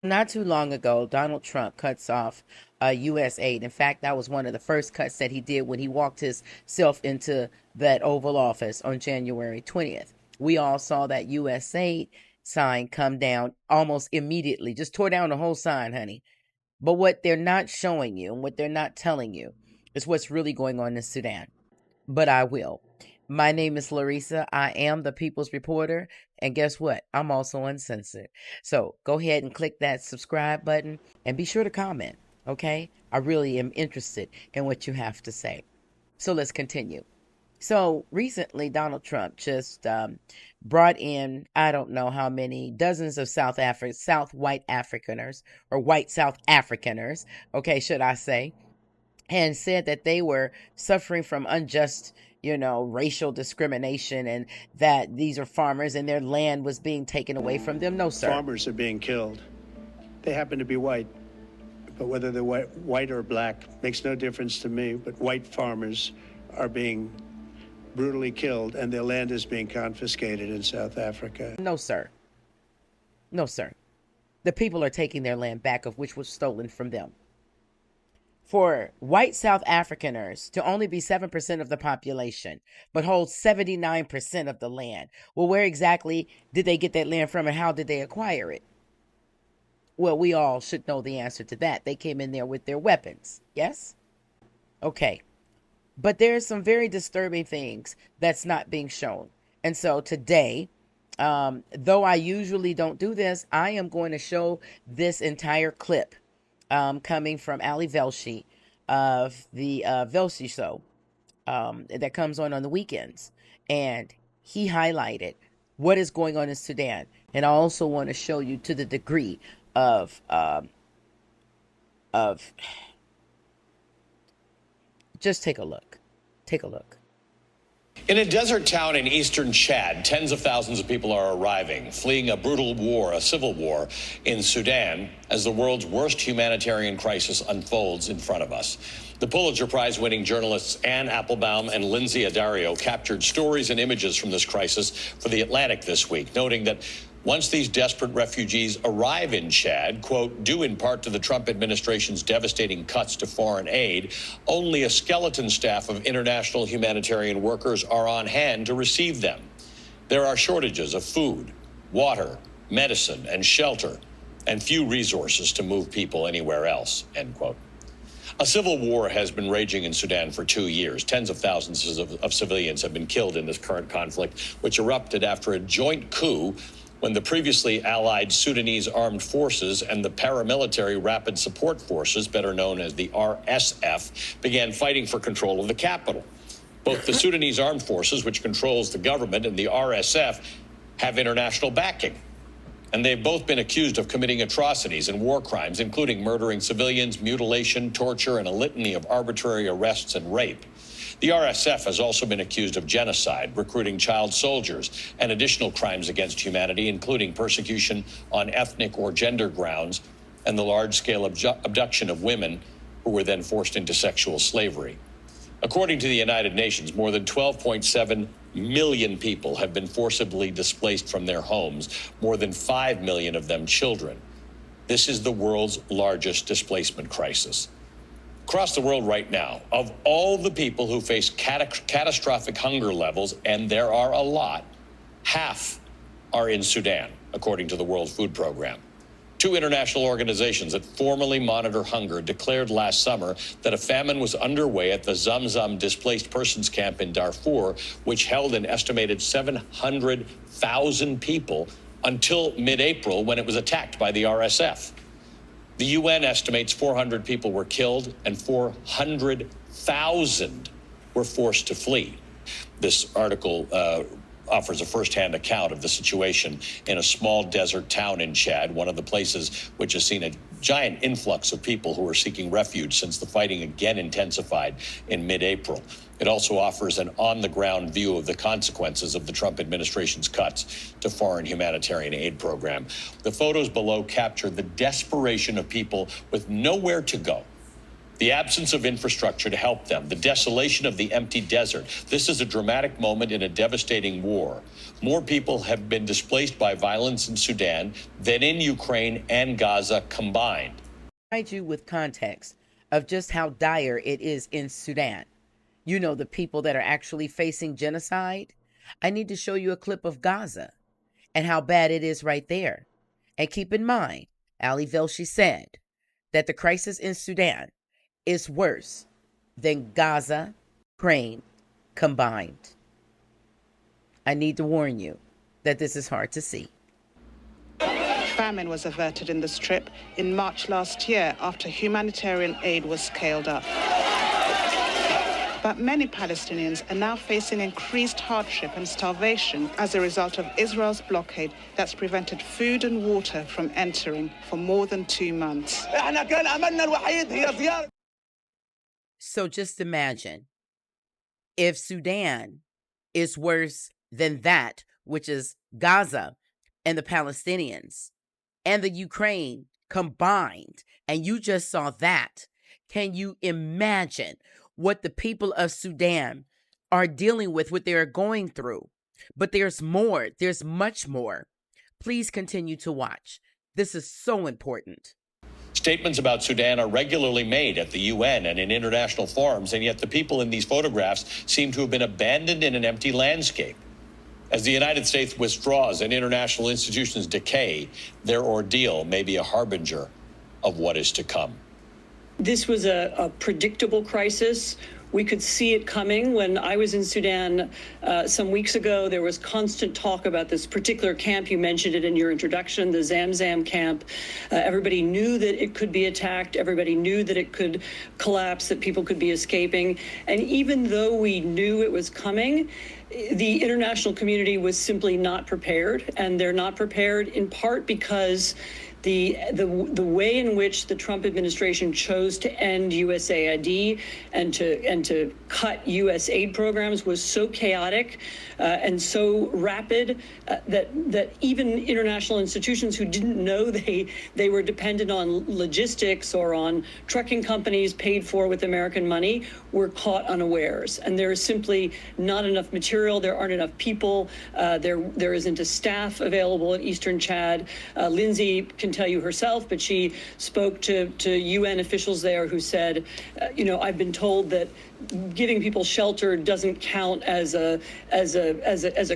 Not too long ago, Donald Trump cuts off USAID. In fact, that was one of the first cuts that he did when he walked himself into that Oval Office on January 20th. We all saw that USAID sign come down almost immediately, just tore down the whole sign, honey. But what they're not showing you and what they're not telling you is what's really going on in Sudan. But I will. My name is Larissa. I am the People's Reporter. And guess what? I'm also uncensored. So go ahead and click that subscribe button and be sure to comment, okay? I really am interested in what you have to say. So let's continue. So recently, Donald Trump just brought in, I don't know how many, dozens of South white Africaners, or white South Africaners, okay, should I say, and said that they were suffering from unjust, racial discrimination, and that these are farmers and their land was being taken away from them. No, sir. Farmers are being killed. They happen to be white, but whether they're white or black makes no difference to me. But white farmers are being brutally killed, and their land is being confiscated in South Africa. No, sir. No, sir. The people are taking their land back, of which was stolen from them. For white South Africaners to only be 7% of the population, but hold 79% of the land. Well, where exactly did they get that land from, and how did they acquire it? Well, we all should know the answer to that. They came in there with their weapons, yes? Okay. But there's some very disturbing things that's not being shown. And so today, though I usually don't do this, I am going to show this entire clip coming from Ali Velshi of the Velshi show that comes on the weekends. And he highlighted what is going on in Sudan. And I also want to show you to the degree of just take a look. Take a look. In a desert town in eastern Chad, tens of thousands of people are arriving, fleeing a brutal war, a civil war in Sudan, as the world's worst humanitarian crisis unfolds in front of us. The Pulitzer Prize-winning journalists Anne Applebaum and Lindsay Addario captured stories and images from this crisis for The Atlantic this week, noting that once these desperate refugees arrive in Chad, quote, due in part to the Trump administration's devastating cuts to foreign aid, only a skeleton staff of international humanitarian workers are on hand to receive them. There are shortages of food, water, medicine, and shelter, and few resources to move people anywhere else, end quote. A civil war has been raging in Sudan for 2 years. Tens of thousands of civilians have been killed in this current conflict, which erupted after a joint coup when the previously allied Sudanese armed forces and the paramilitary rapid support forces, better known as the RSF, began fighting for control of the capital. Both the Sudanese armed forces, which controls the government, and the RSF have international backing. And they've both been accused of committing atrocities and war crimes, including murdering civilians, mutilation, torture, and a litany of arbitrary arrests and rape. The RSF has also been accused of genocide, recruiting child soldiers, and additional crimes against humanity, including persecution on ethnic or gender grounds, and the large-scale abduction of women who were then forced into sexual slavery. According to the United Nations, more than 12.7 million people have been forcibly displaced from their homes, more than 5 million of them children. This is the world's largest displacement crisis. Across the world right now, of all the people who face catastrophic hunger levels, and there are a lot, half are in Sudan, according to the World Food Program. Two international organizations that formally monitor hunger declared last summer that a famine was underway at the Zamzam displaced persons camp in Darfur, which held an estimated 700,000 people until mid-April, when it was attacked by the RSF. The UN estimates 400 people were killed and 400,000 were forced to flee. This article offers a first-hand account of the situation in a small desert town in Chad, one of the places which has seen a giant influx of people who are seeking refuge since the fighting again intensified in mid-April. It also offers an on-the-ground view of the consequences of the Trump administration's cuts to foreign humanitarian aid program. The photos below capture the desperation of people with nowhere to go The absence of infrastructure to help them, the desolation of the empty desert. This is a dramatic moment in a devastating war. More people have been displaced by violence in Sudan than in Ukraine and Gaza combined. Provide you with context of just how dire it is in Sudan. You know, the people that are actually facing genocide. I need to show you a clip of Gaza and how bad it is right there. And keep in mind, Ali Velshi said that the crisis in Sudan is worse than Gaza, Ukraine combined. I need to warn you that this is hard to see. Famine was averted in the Strip in March last year after humanitarian aid was scaled up. But many Palestinians are now facing increased hardship and starvation as a result of Israel's blockade that's prevented food and water from entering for more than 2 months. So just imagine if Sudan is worse than that, which is Gaza and the Palestinians and the Ukraine combined, and you just saw that. Can you imagine what the people of Sudan are dealing with, what they are going through? But there's more. There's much more. Please continue to watch. This is so important. Statements about Sudan are regularly made at the UN and in international forums, and yet the people in these photographs seem to have been abandoned in an empty landscape. As the United States withdraws and international institutions decay, their ordeal may be a harbinger of what is to come. This was a predictable crisis. We could see it coming. When I was in Sudan some weeks ago, there was constant talk about this particular camp. You mentioned it in your introduction, the Zamzam camp. Everybody knew that it could be attacked. Everybody knew that it could collapse, that people could be escaping. And even though we knew it was coming, the international community was simply not prepared. And they're not prepared in part because the way in which the Trump administration chose to end USAID and to cut U.S. aid programs was so chaotic and so rapid that even international institutions who didn't know they were dependent on logistics or on trucking companies paid for with American money were caught unawares. And there is simply not enough material. There aren't enough people. There isn't a staff available in Eastern Chad. Lindsay can tell you herself, but she spoke to UN officials there who said, I've been told that giving people shelter doesn't count as a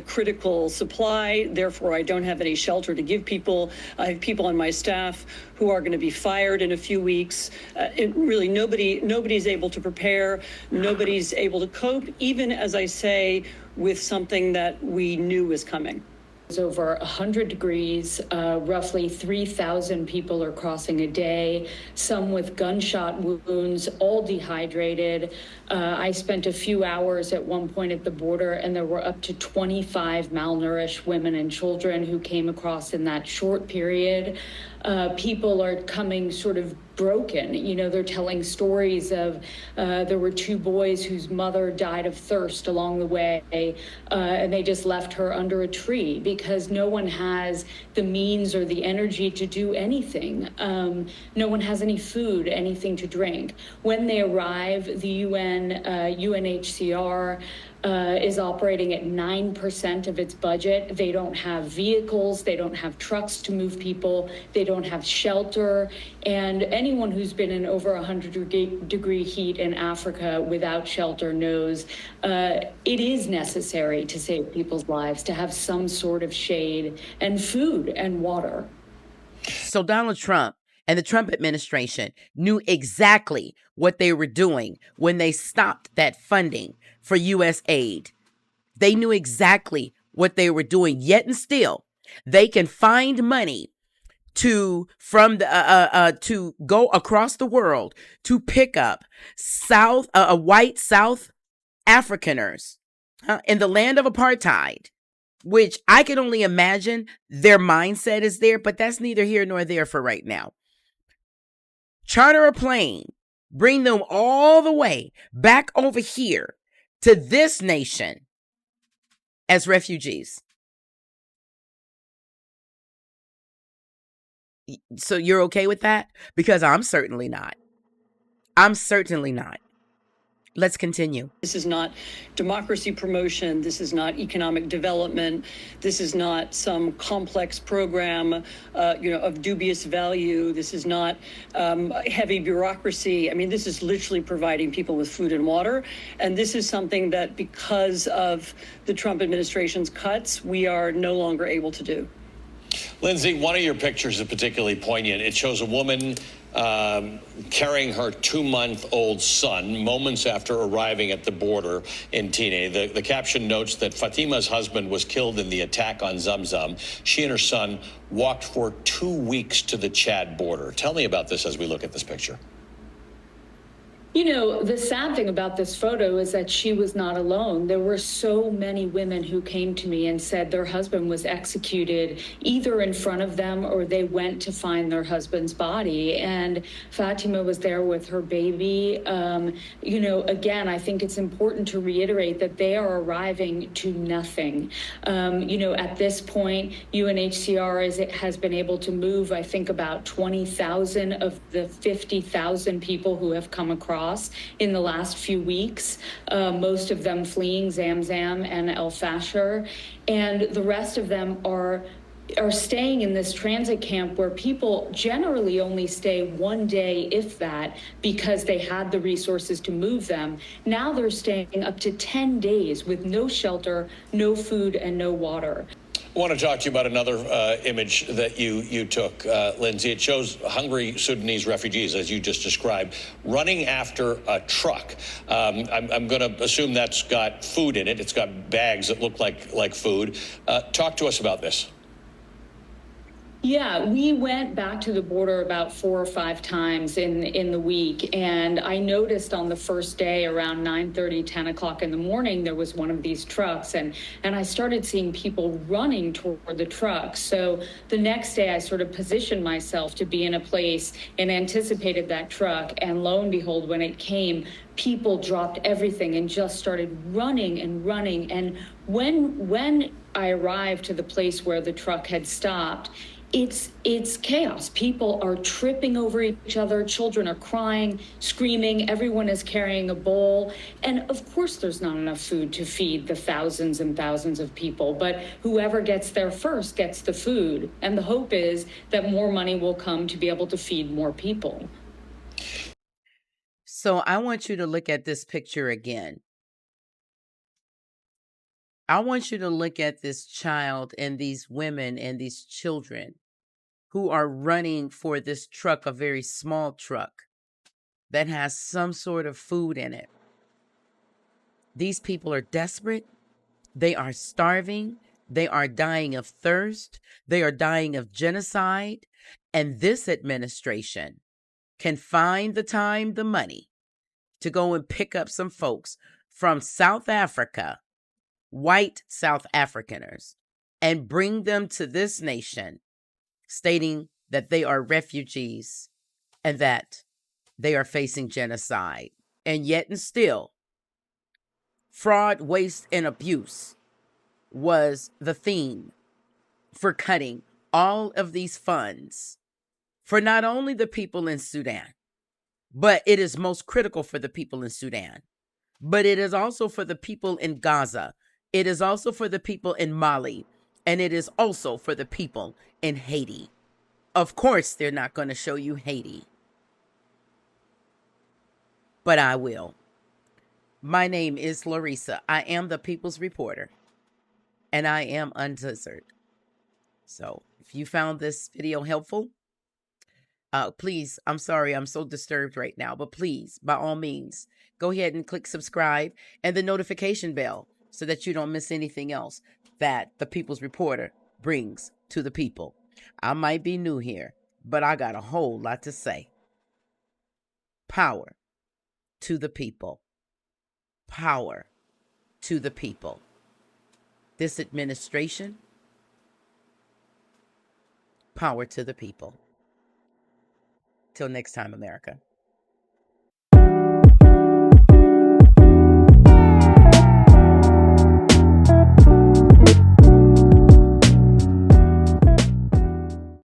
critical supply. Therefore, I don't have any shelter to give people. I have people on my staff who are going to be fired in a few weeks. Really, nobody's able to prepare. Nobody's able to cope, even as I say, with something that we knew was coming. It's over 100 degrees, roughly 3,000 people are crossing a day, some with gunshot wounds, all dehydrated. I spent a few hours at one point at the border, and there were up to 25 malnourished women and children who came across in that short period. People are coming sort of broken. They're telling stories of there were 2 boys whose mother died of thirst along the way, and they just left her under a tree because no one has the means or the energy to do anything. No one has any food, anything to drink. When they arrive, the UNHCR is operating at 9% of its budget. They don't have vehicles, they don't have trucks to move people, they don't have shelter. And anyone who's been in over 100-degree heat in Africa without shelter knows it is necessary to save people's lives, to have some sort of shade and food and water. So Donald Trump and the Trump administration knew exactly what they were doing when they stopped that funding for USAID. They knew exactly what they were doing, yet and still they can find money to go across the world to pick up white South Africaners in the land of apartheid, which I can only imagine their mindset is there, but that's neither here nor there for right now. Charter a plane, bring them all the way back over here to this nation as refugees. So you're okay with that? Because I'm certainly not. I'm certainly not. Let's continue. This is not democracy promotion. This is not economic development. This is not some complex program, of dubious value. This is not heavy bureaucracy. I mean, this is literally providing people with food and water. And this is something that, because of the Trump administration's cuts, we are no longer able to do. Lindsay, one of your pictures is particularly poignant. It shows a woman carrying her 2-month-old son moments after arriving at the border in Tine. The caption notes that Fatima's husband was killed in the attack on Zamzam. She and her son walked for 2 weeks to the Chad border. Tell me about this as we look at this picture. You know, the sad thing about this photo is that she was not alone. There were so many women who came to me and said their husband was executed either in front of them or they went to find their husband's body. And Fatima was there with her baby. Again, I think it's important to reiterate that they are arriving to nothing. At this point, UNHCR has been able to move, I think, about 20,000 of the 50,000 people who have come across in the last few weeks, most of them fleeing Zamzam and El Fasher, and the rest of them are staying in this transit camp where people generally only stay 1 day, if that, because they had the resources to move them. Now they're staying up to 10 days with no shelter, no food, and no water. I want to talk to you about another image that you took, Lindsay. It shows hungry Sudanese refugees, as you just described, running after a truck. I'm going to assume that's got food in it. It's got bags that look like food. Talk to us about this. Yeah, we went back to the border about 4 or 5 times in the week. And I noticed on the first day around 9:30, 10 o'clock in the morning, there was one of these trucks. And I started seeing people running toward the truck. So the next day I sort of positioned myself to be in a place and anticipated that truck. And lo and behold, when it came, people dropped everything and just started running and running. And when I arrived to the place where the truck had stopped, it's chaos. People are tripping over each other. Children are crying, screaming. Everyone is carrying a bowl. And of course, there's not enough food to feed the thousands and thousands of people. But whoever gets there first gets the food. And the hope is that more money will come to be able to feed more people. So I want you to look at this picture again. I want you to look at this child and these women and these children who are running for this truck, a very small truck that has some sort of food in it. These people are desperate. They are starving. They are dying of thirst. They are dying of genocide. And this administration can find the time, the money to go and pick up some folks from South Africa, white South Africaners, and bring them to this nation, stating that they are refugees and that they are facing genocide. And yet and still, fraud, waste, and abuse was the theme for cutting all of these funds for not only the people in Sudan, but it is most critical for the people in Sudan, but it is also for the people in Gaza. It is also for the people in Mali, and it is also for the people in Haiti. Of course, they're not going to show you Haiti, but I will. My name is Larissa. I am the People's Reporter, and I am uncensored. So if you found this video helpful, please, I'm sorry, I'm so disturbed right now, but please, by all means, go ahead and click subscribe and the notification bell so that you don't miss anything else that the People's Reporter brings to the people. I might be new here, but I got a whole lot to say. Power to the people. Power to the people. This administration, power to the people. Till next time, America.